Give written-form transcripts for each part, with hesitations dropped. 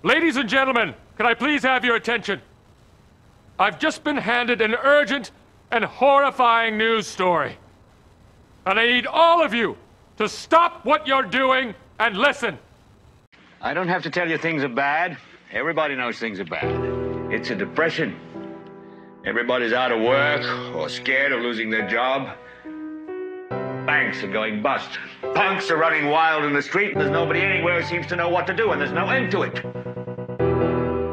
Ladies and gentlemen, can I please have your attention? I've just been handed an urgent and horrifying news story. And I need all of you to stop what you're doing and listen. I don't have to tell you things are bad. Everybody knows things are bad. It's a depression. Everybody's out of work or scared of losing their job. Banks are going bust. Punks are running wild in the street, and there's nobody anywhere who seems to know what to do, and there's no end to it.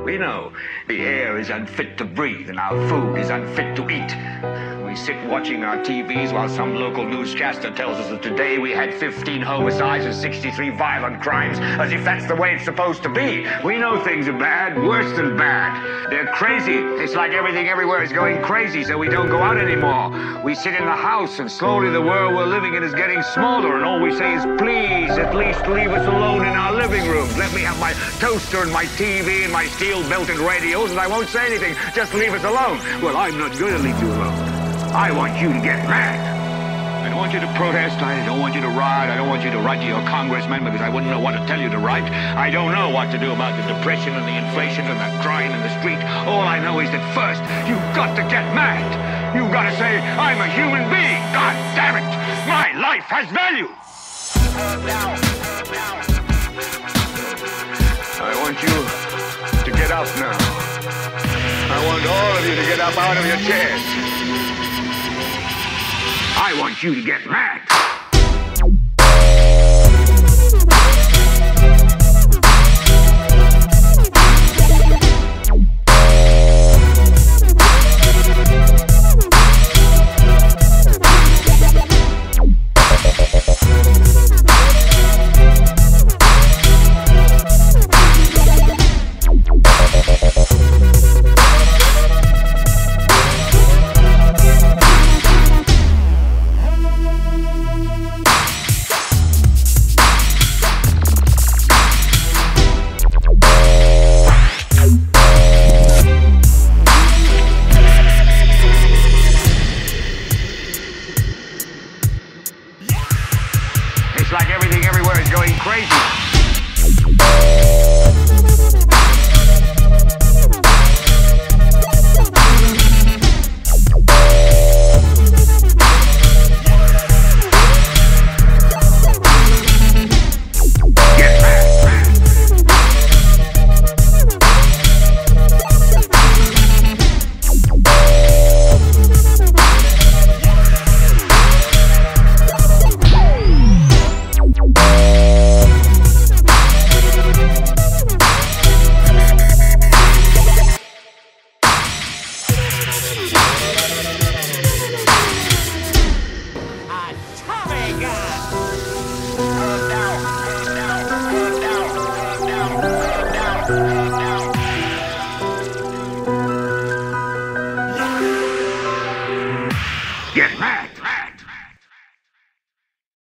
We know the air is unfit to breathe, and our food is unfit to eat. We sit watching our TVs while some local newscaster tells us that today we had 15 homicides and 63 violent crimes, as if that's the way it's supposed to be. We know things are bad, worse than bad. They're crazy. It's like everything everywhere is going crazy, so we don't go out anymore. We sit in the house, and slowly the world we're living in is getting smaller, and all we say is, please, at least leave us alone in our living rooms. Let me have my toaster and my TV and my steel-belted radios, and I won't say anything. Just leave us alone. Well, I'm not going to leave you alone. I want you to get mad. I don't want you to protest. I don't want you to riot. I don't want you to write to your congressman because I wouldn't know what to tell you to write. I don't know what to do about the depression and the inflation and the crying in the street. All I know is that first, you've got to get mad. You've got to say, I'm a human being. God damn it. My life has value. I want you to get up now. I want all of you to get up out of your chairs. I want you to get mad. It's like everything everywhere is going crazy. Get mad.